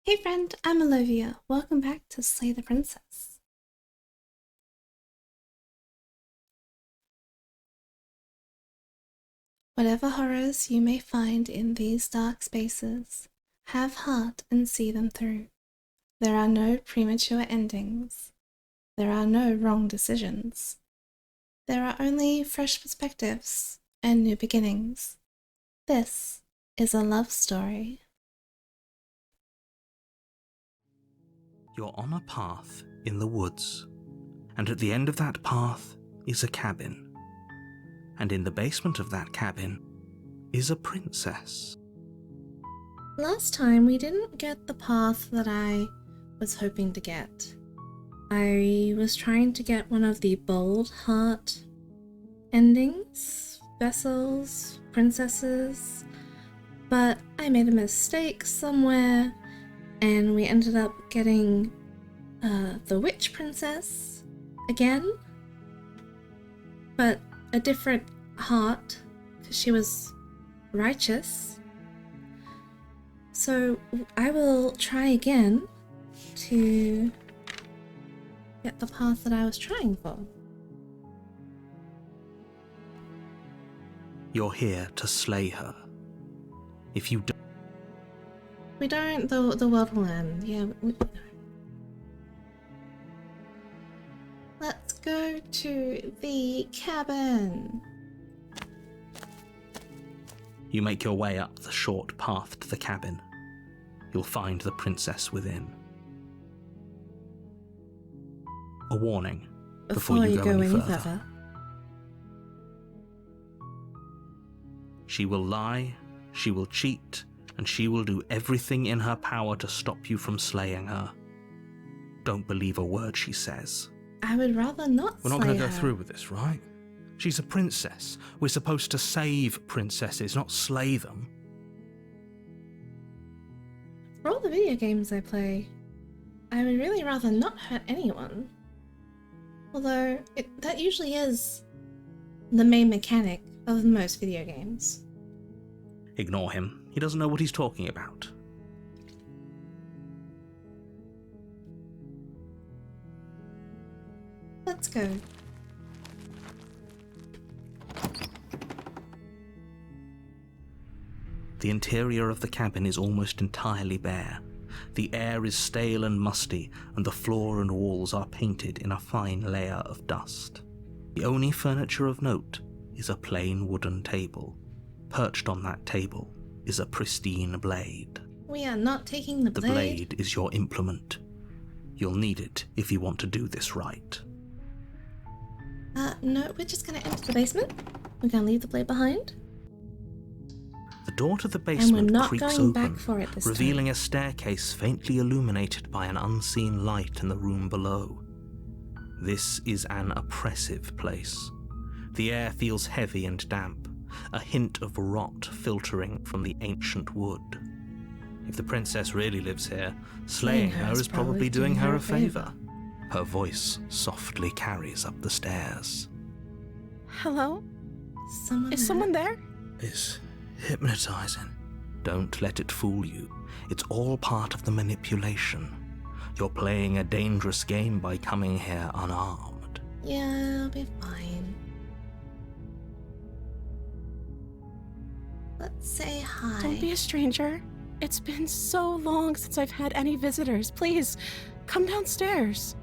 Hey friend, I'm Olivia. Welcome back to Slay the Princess. Whatever horrors you may find in these dark spaces, have heart and see them through. There are no premature endings. There are no wrong decisions. There are only fresh perspectives and new beginnings. This is a love story. You're on a path in the woods, and at the end of that path is a cabin. And in the basement of that cabin is a princess. Last time we didn't get the path that I was hoping to get. I was trying to get one of the bold heart endings, vessels, princesses, but I made a mistake somewhere and we ended up getting the witch princess again, but a different heart because she was righteous. So I will try again to get the path that I was trying for. You're here to slay her. If you don't... We don't, the world will end. Yeah, we know. Let's go to the cabin. You make your way up the short path to the cabin. You'll find the princess within. A warning before you go any further. She will lie, she will cheat, and she will do everything in her power to stop you from slaying her. Don't believe a word she says. I would rather not We're slay not going to go her. through with this, right? She's a princess. We're supposed to save princesses, not slay them. For all the video games I play, I would really rather not hurt anyone. Although, that usually is the main mechanic of most video games. Ignore him. He doesn't know what he's talking about. Let's go. The interior of the cabin is almost entirely bare. The air is stale and musty, and the floor and walls are painted in a fine layer of dust. The only furniture of note is a plain wooden table. Perched on that table is a pristine blade. We are not taking the blade. The blade is your implement. You'll need it if you want to do this right. No, we're just gonna enter the basement. We're gonna leave the blade behind. The door to the And we're basement not creaks going open, back for it this revealing time. a staircase faintly illuminated by an unseen light in the room below. This is an oppressive place. The air feels heavy and damp, a hint of rot filtering from the ancient wood. If the princess really lives here, slaying her is probably doing her a favor. Her voice softly carries up the stairs. Hello? Is someone there? It's hypnotizing. Don't let it fool you. It's all part of the manipulation. You're playing a dangerous game by coming here unarmed. Yeah, I'll be fine. Let's say hi. Don't be a stranger. It's been so long since I've had any visitors. Please, come downstairs.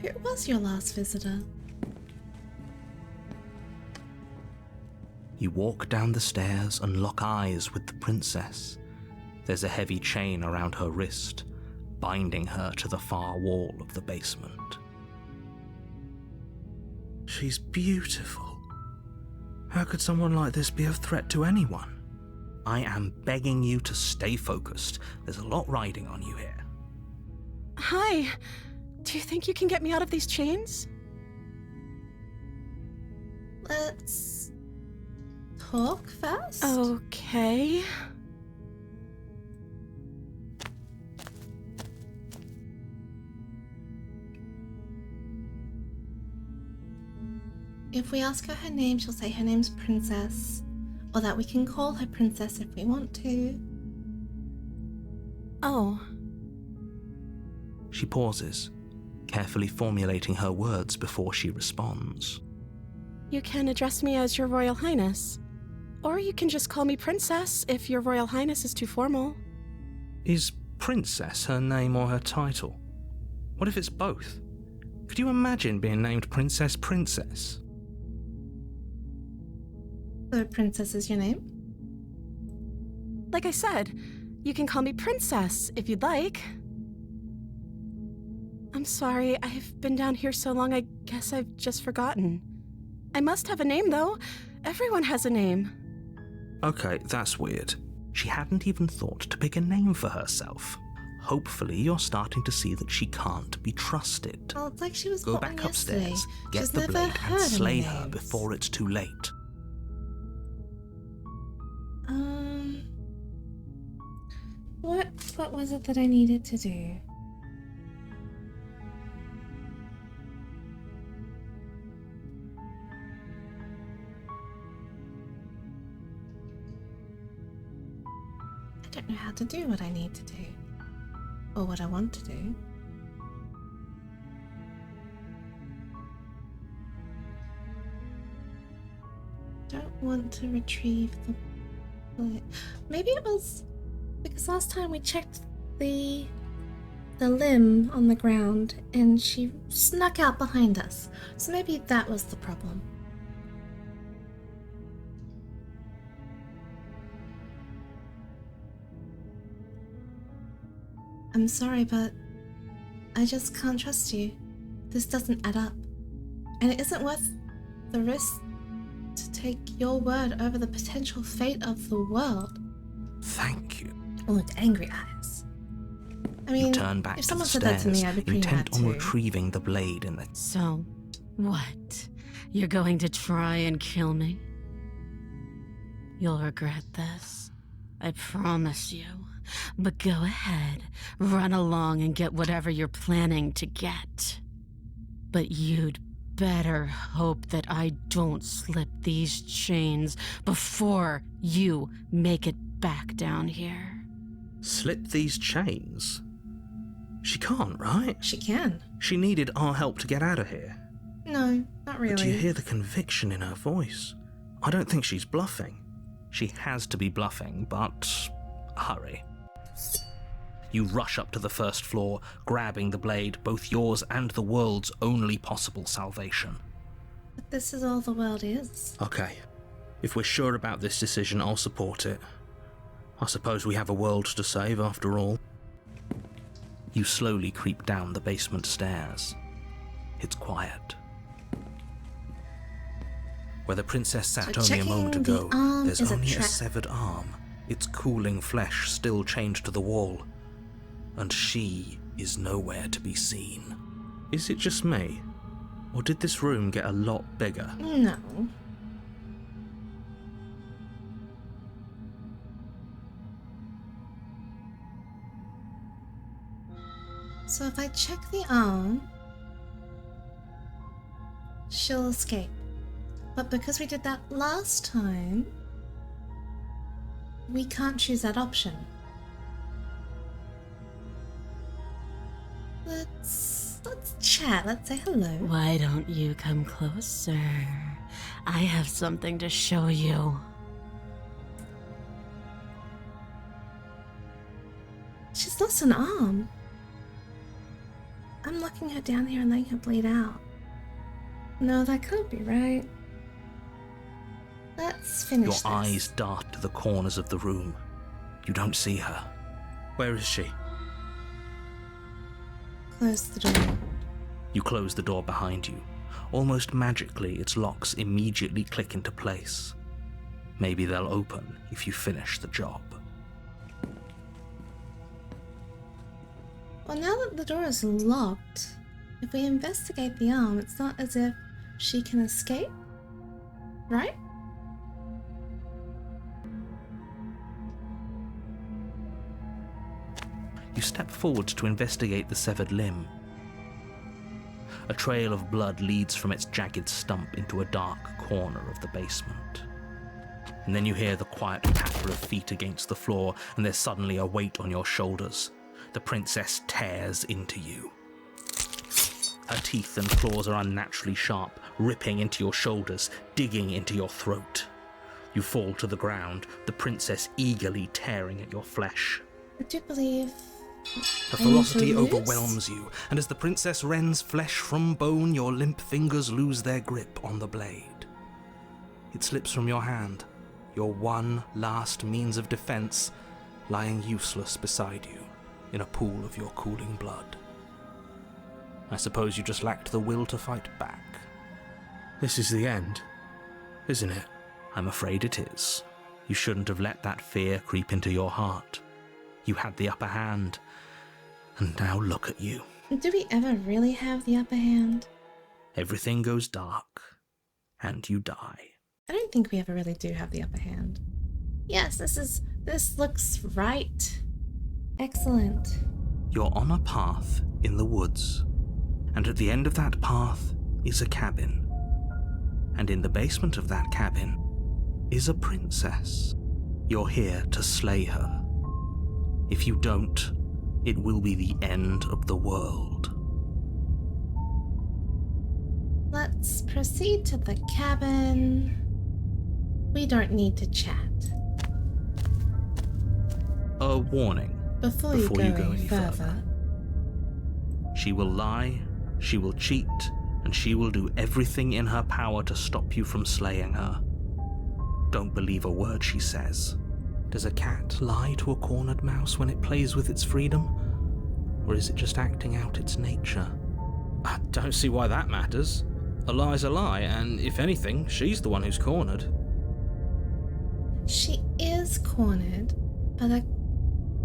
Who was your last visitor? You walk down the stairs and lock eyes with the princess. There's a heavy chain around her wrist, binding her to the far wall of the basement. She's beautiful. How could someone like this be a threat to anyone? I am begging you to stay focused. There's a lot riding on you here. Hi. Do you think you can get me out of these chains? Let's talk first. Okay. If we ask her name, she'll say her name's Princess, or that we can call her Princess if we want to. Oh, She pauses, carefully formulating her words before she responds. You can address me as Your Royal Highness. Or you can just call me Princess if Your Royal Highness is too formal. Is Princess her name or her title? What if it's both? Could you imagine being named Princess? So Princess is your name? Like I said, you can call me Princess if you'd like. I'm sorry, I've been down here so long I guess I've just forgotten. I must have a name, though. Everyone has a name. Okay, that's weird. She hadn't even thought to pick a name for herself. Hopefully you're starting to see that she can't be trusted. Well, it's like she was Go born back yesterday. upstairs, get She's the never blade, heard and any slay her names. before it's too late. What was it that I needed to do? I don't know how to do what I need to do. Or what I want to do. Don't want to retrieve the blade. Maybe it was because last time we checked the limb on the ground and she snuck out behind us. So maybe that was the problem. I'm sorry, but I just can't trust you. This doesn't add up. And it isn't worth the risk to take your word over the potential fate of the world. Thank you. Oh, with angry eyes. I mean, You turn back if to someone the said that to stairs, me, I'd be pretty intent mad on too. retrieving the blade in the... So, what? You're going to try and kill me? You'll regret this. I promise you. But go ahead, run along and get whatever you're planning to get. But you'd better hope that I don't slip these chains before you make it back down here. Slip these chains? She can't, right? She can. She needed our help to get out of here. No, not really. But do you hear the conviction in her voice? I don't think she's bluffing. She has to be bluffing, but hurry. You rush up to the first floor, grabbing the blade, both yours and the world's only possible salvation. But this is all the world is. Okay, if we're sure about this decision, I'll support it. I suppose we have a world to save after all. You slowly creep down the basement stairs. It's quiet. Where the princess sat So only a moment checking the ago, arm there's is a only a trap. severed arm, its cooling flesh still chained to the wall, and she is nowhere to be seen. Is it just me? Or did this room get a lot bigger? No. So if I check the arm, she'll escape. But because we did that last time, we can't choose that option. Let's chat. Let's say hello. Why don't you come closer? I have something to show you. She's lost an arm. I'm locking her down here and letting her bleed out. No, that can't be right. Let's finish Your this. eyes dart to the corners of the room. You don't see her. Where is she? Close the door. You close the door behind you. Almost magically, its locks immediately click into place. Maybe they'll open if you finish the job. Well, now that the door is locked, if we investigate the arm, it's not as if she can escape, right? You step forward to investigate the severed limb. A trail of blood leads from its jagged stump into a dark corner of the basement. And then you hear the quiet patter of feet against the floor, and there's suddenly a weight on your shoulders. the princess tears into you. Her teeth and claws are unnaturally sharp, ripping into your shoulders, digging into your throat. You fall to the ground, the princess eagerly tearing at your flesh. I do believe... The ferocity overwhelms you, and as the princess rends flesh from bone, your limp fingers lose their grip on the blade. It slips from your hand, your one last means of defense, lying useless beside you in a pool of your cooling blood. I suppose you just lacked the will to fight back. This is the end, isn't it? I'm afraid it is. You shouldn't have let that fear creep into your heart. You had the upper hand, and now look at you. Do we ever really have the upper hand? Everything goes dark, and you die. I don't think we ever really do have the upper hand. Yes, this looks right. Excellent. You're on a path in the woods, and at the end of that path is a cabin. And in the basement of that cabin is a princess. You're here to slay her. If you don't, it will be the end of the world. Let's proceed to the cabin. We don't need to chat. A warning Before you go any further. She will lie, she will cheat, and she will do everything in her power to stop you from slaying her. Don't believe a word she says. Does a cat lie to a cornered mouse when it plays with its freedom? Or is it just acting out its nature? I don't see why that matters. A lie's a lie, and if anything, she's the one who's cornered. She is cornered,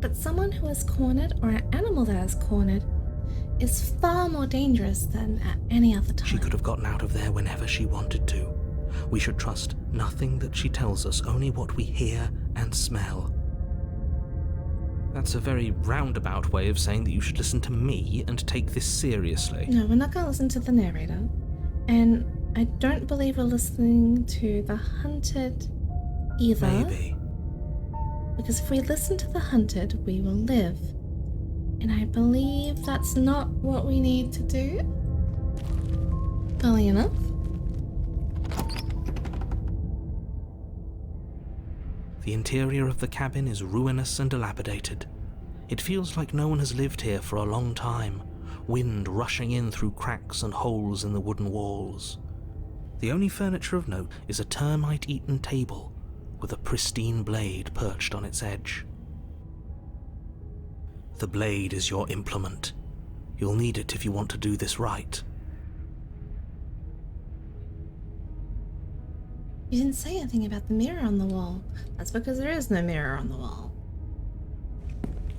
but someone who is cornered or an animal that is cornered is far more dangerous than at any other time. She could have gotten out of there whenever she wanted to. We should trust nothing that she tells us, only what we hear and smell. That's a very roundabout way of saying that you should listen to me and take this seriously. No, we're not going to listen to the narrator. And I don't believe we're listening to the hunted either. Maybe. Because if we listen to the hunted, we will live. And I believe that's not what we need to do. Funnily enough. The interior of the cabin is ruinous and dilapidated. It feels like no one has lived here for a long time, wind rushing in through cracks and holes in the wooden walls. The only furniture of note is a termite-eaten table with a pristine blade perched on its edge. The blade is your implement. You'll need it if you want to do this right. You didn't say anything about the mirror on the wall. That's because there is no mirror on the wall.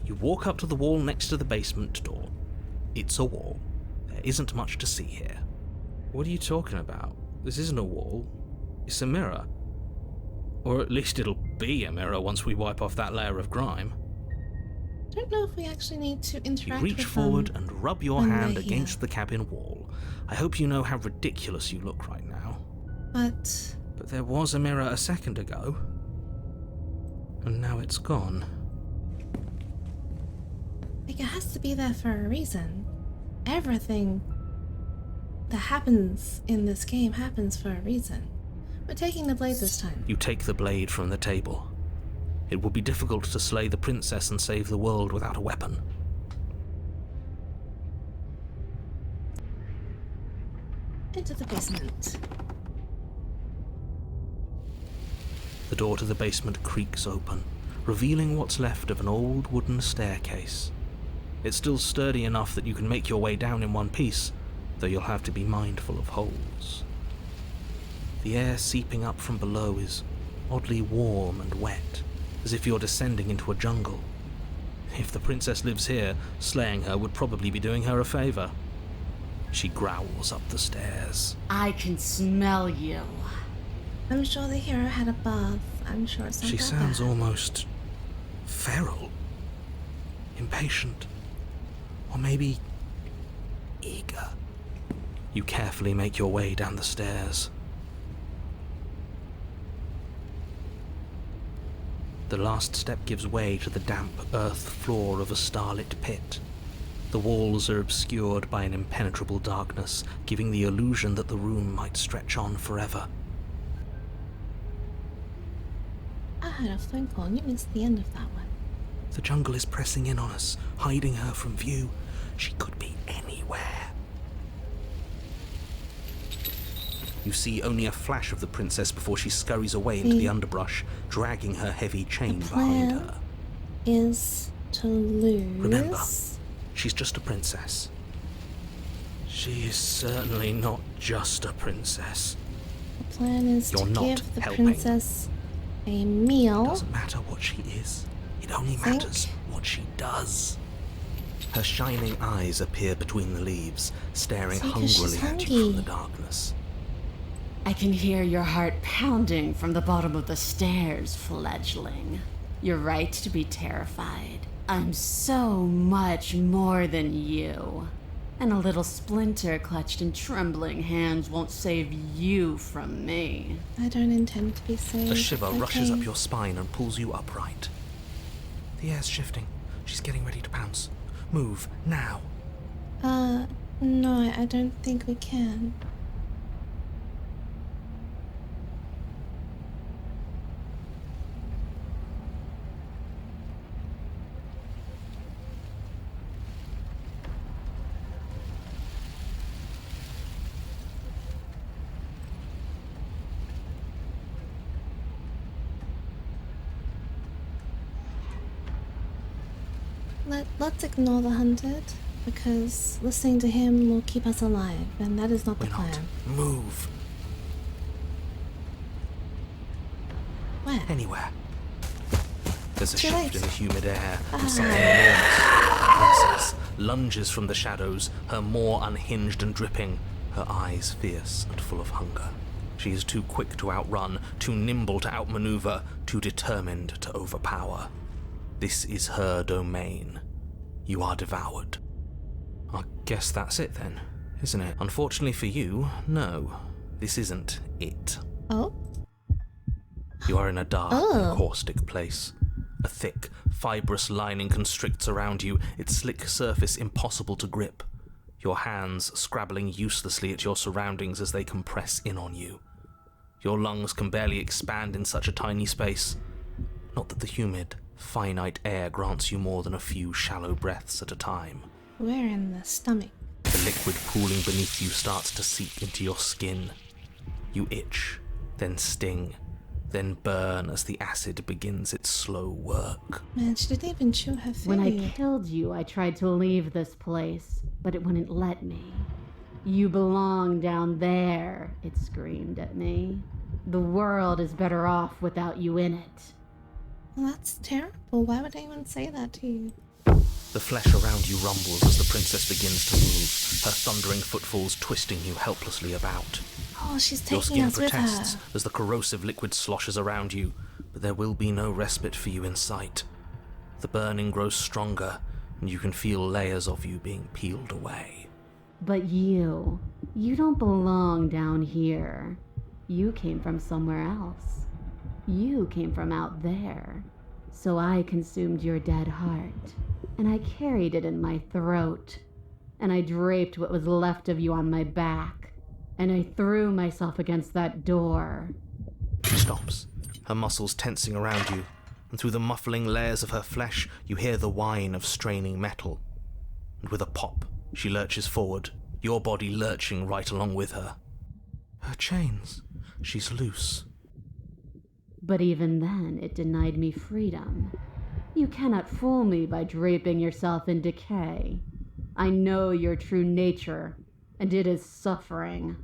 You walk up to the wall next to the basement door. It's a wall. There isn't much to see here. What are you talking about? This isn't a wall. It's a mirror. Or at least it'll be a mirror once we wipe off that layer of grime. I don't know if we actually need to interact with You reach forward them and rub your when hand we're against here. the cabin wall. I hope you know how ridiculous you look right now. But There was a mirror a second ago. And now it's gone. like, it has to be there for a reason. Everything that happens in this game happens for a reason. We're taking the blade this time. You take the blade from the table. It will be difficult to slay the princess and save the world without a weapon. Into the basement. The door to the basement creaks open, revealing what's left of an old wooden staircase. It's still sturdy enough that you can make your way down in one piece, though you'll have to be mindful of holes. The air seeping up from below is oddly warm and wet, as if you're descending into a jungle. If the princess lives here, slaying her would probably be doing her a favor. She growls up the stairs. I can smell you. I'm sure the hero had a bath. I'm sure it's not She that sounds bad. almost feral, impatient, or maybe eager. You carefully make your way down the stairs. The last step gives way to the damp earth floor of a starlit pit. The walls are obscured by an impenetrable darkness, giving the illusion that the room might stretch on forever. I had a phone call and you missed the end of that one. The jungle is pressing in on us, hiding her from view. She could be anywhere. You see only a flash of the princess before she scurries away into the underbrush, dragging her heavy chain behind her. Is to lose. Remember, she's just a princess. She is certainly not just a princess. The plan is You're to not give the helping. princess a meal. It doesn't matter what she is. It only matters what she does. Her shining eyes appear between the leaves, staring hungrily at you from the darkness. I can hear your heart pounding from the bottom of the stairs, fledgling. You're right to be terrified. I'm so much more than you. And a little splinter clutched in trembling hands won't save you from me. I don't intend to be saved. A shiver rushes up your spine and pulls you upright. The air's shifting. She's getting ready to pounce. Move, now. No, I don't think we can. Let's ignore the hunted, because listening to him will keep us alive, and that is not the plan. Move. Where? Anywhere. There's a Too shift late. in the humid air, and something enormous. The princess lunges from the shadows, her maw unhinged and dripping, her eyes fierce and full of hunger. She is too quick to outrun, too nimble to outmaneuver, too determined to overpower. This is her domain. You are devoured. I guess that's it then, isn't it? Unfortunately for you, no. This isn't it. Oh? You are in a dark and caustic place. A thick, fibrous lining constricts around you, its slick surface impossible to grip. Your hands scrabbling uselessly at your surroundings as they compress in on you. Your lungs can barely expand in such a tiny space. Not that the humid, finite air grants you more than a few shallow breaths at a time. Where in the stomach? The liquid pooling beneath you starts to seep into your skin. You itch, then sting, then burn as the acid begins its slow work. Man, she didn't even chew her food. When I killed you, I tried to leave this place, but it wouldn't let me. You belong down there, it screamed at me. The world is better off without you in it. Well, that's terrible. Why would anyone say that to you? The flesh around you rumbles as the princess begins to move, her thundering footfalls twisting you helplessly about. Oh, she's Your taking skin us with protests her. as the corrosive liquid sloshes around you, but there will be no respite for you in sight. The burning grows stronger, and you can feel layers of you being peeled away. But you don't belong down here. You came from somewhere else. You came from out there. So I consumed your dead heart, and I carried it in my throat, and I draped what was left of you on my back, and I threw myself against that door. She stops, her muscles tensing around you, and through the muffling layers of her flesh, you hear the whine of straining metal. And with a pop, she lurches forward, your body lurching right along with her. Her chains. She's loose. But even then, it denied me freedom. You cannot fool me by draping yourself in decay. I know your true nature, and it is suffering.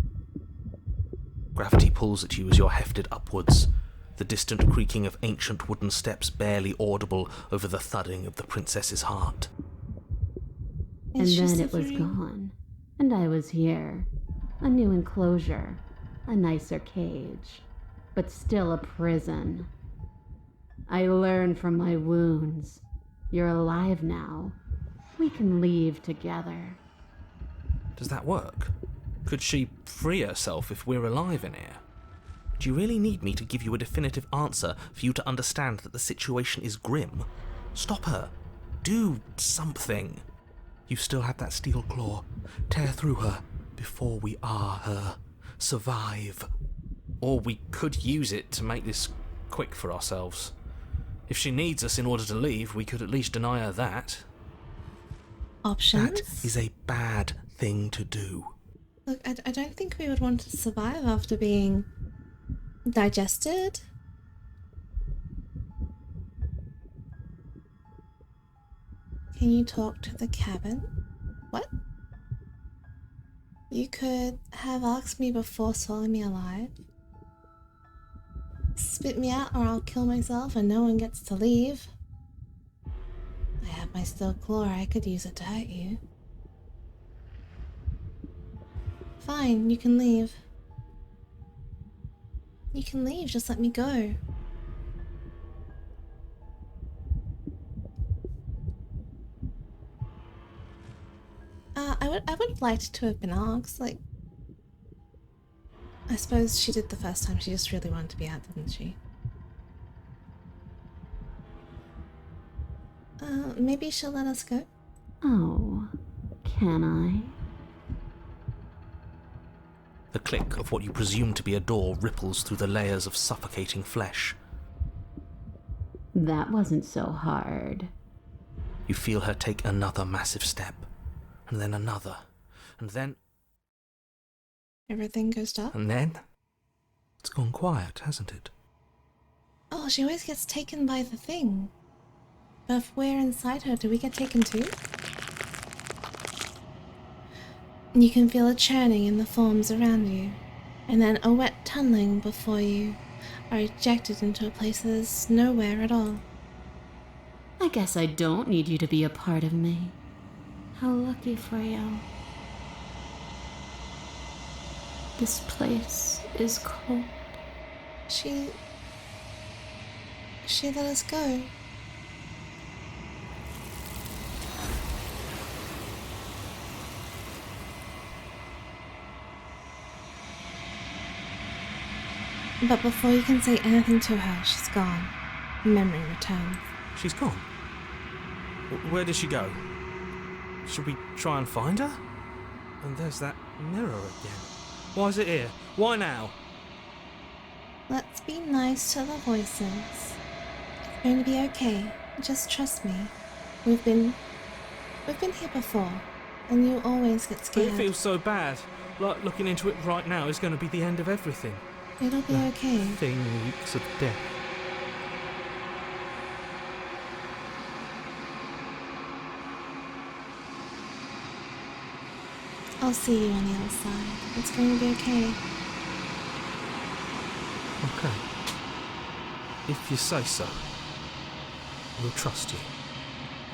Gravity pulls at you as you're hefted upwards, the distant creaking of ancient wooden steps barely audible over the thudding of the princess's heart. And then it was gone, and I was here. A new enclosure, a nicer cage, but still a prison. I learned from my wounds. You're alive now. We can leave together. Does that work? Could she free herself if we're alive in here? Do you really need me to give you a definitive answer for you to understand that the situation is grim? Stop her. Do something. You still have that steel claw. Tear through her before we are her. Survive. Or we could use it to make this quick for ourselves. If she needs us in order to leave, we could at least deny her that. Options? That is a bad thing to do. Look, I don't think we would want to survive after being digested. Can you talk to the cabin? What? You could have asked me before swallowing me alive. Spit me out or I'll kill myself and no one gets to leave. I have my steel claw, I could use it to hurt you. Fine, you can leave. You can leave, just let me go. I would have liked to have been asked, like... I suppose she did the first time, she just really wanted to be out, didn't she? Maybe she'll let us go? Oh, can I? The click of what you presume to be a door ripples through the layers of suffocating flesh. That wasn't so hard. You feel her take another massive step, and then another, and then... Everything goes dark? And then... It's gone quiet, hasn't it? Oh, she always gets taken by the thing. But if we're inside her, do we get taken too? You can feel a churning in the forms around you, and then a wet tunneling before you are ejected into a place that is nowhere at all. I guess I don't need you to be a part of me. How lucky for you. This place is cold. She let us go. But before you can say anything to her, she's gone. Memory returns. She's gone. Where did she go? Should we try and find her? And there's that mirror again. Why is it here? Why now? Let's be nice to the voices. It's going to be okay. Just trust me. We've been here before, and you always get But scared. it feels so bad. Like looking into it right now is going to be the end of everything. It'll be okay. Thing reeks of death. I'll see you on the other side. It's going to be okay. Okay. If you say so, we'll trust you.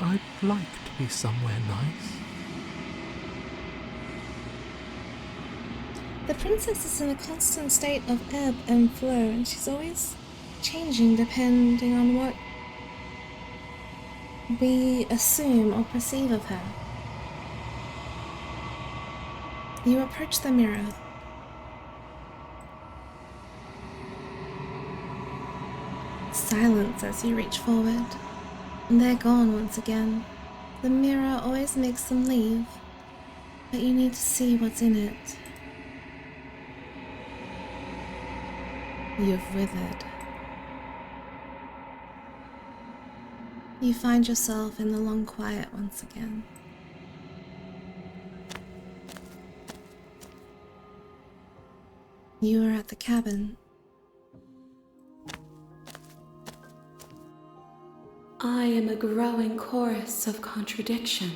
I'd like to be somewhere nice. The princess is in a constant state of ebb and flow, and she's always changing depending on what we assume or perceive of her. You approach the mirror. Silence as you reach forward, and they're gone once again. The mirror always makes them leave, but you need to see what's in it. You've withered. You find yourself in the long quiet once again. You are at the cabin. I am a growing chorus of contradiction,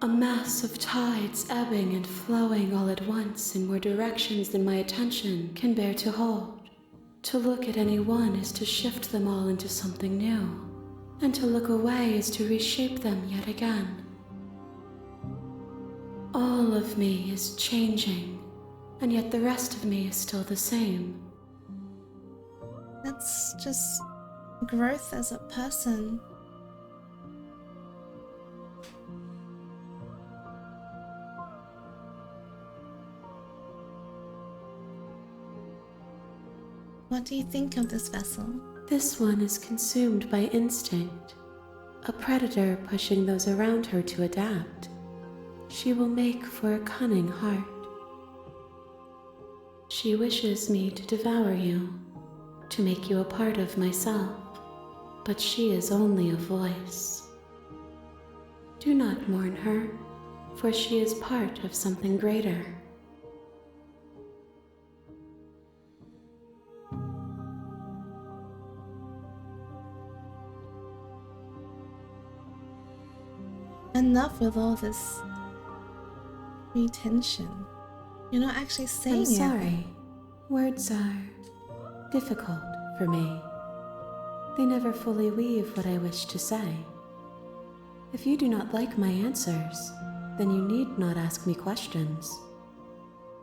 a mass of tides ebbing and flowing all at once in more directions than my attention can bear to hold. To look at any one is to shift them all into something new, and to look away is to reshape them yet again. All of me is changing, and yet the rest of me is still the same. That's just growth as a person. What do you think of this vessel? This one is consumed by instinct, a predator pushing those around her to adapt. She will make for a cunning heart. She wishes me to devour you, to make you a part of myself, but she is only a voice. Do not mourn her, for she is part of something greater. Enough with all this pretension. You're not actually saying I'm sorry. anything. Words are difficult for me. They never fully weave what I wish to say. If you do not like my answers, then you need not ask me questions.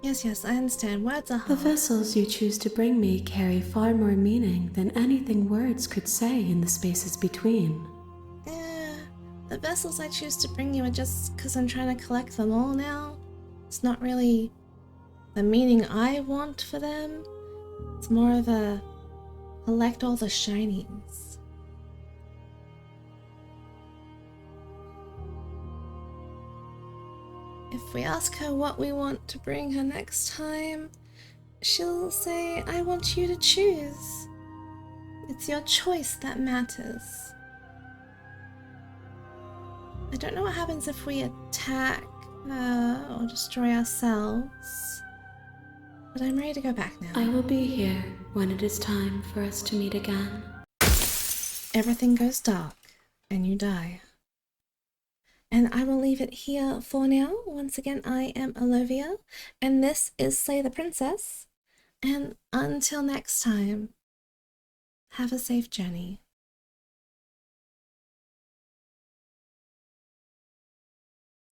Yes, I understand. Words are The hard. vessels you choose to bring me carry far more meaning than anything words could say in the spaces between. The vessels I choose to bring you are just because I'm trying to collect them all now. It's not really the meaning I want for them. It's more of a collect all the shinies. If we ask her what we want to bring her next time, she'll say, I want you to choose. It's your choice that matters. I don't know what happens if we attack or destroy ourselves, but I'm ready to go back now. I will be here when it is time for us to meet again. Everything goes dark and you die. And I will leave it here for now. Once again, I am Olivia, and this is Slay the Princess. And until next time, have a safe journey.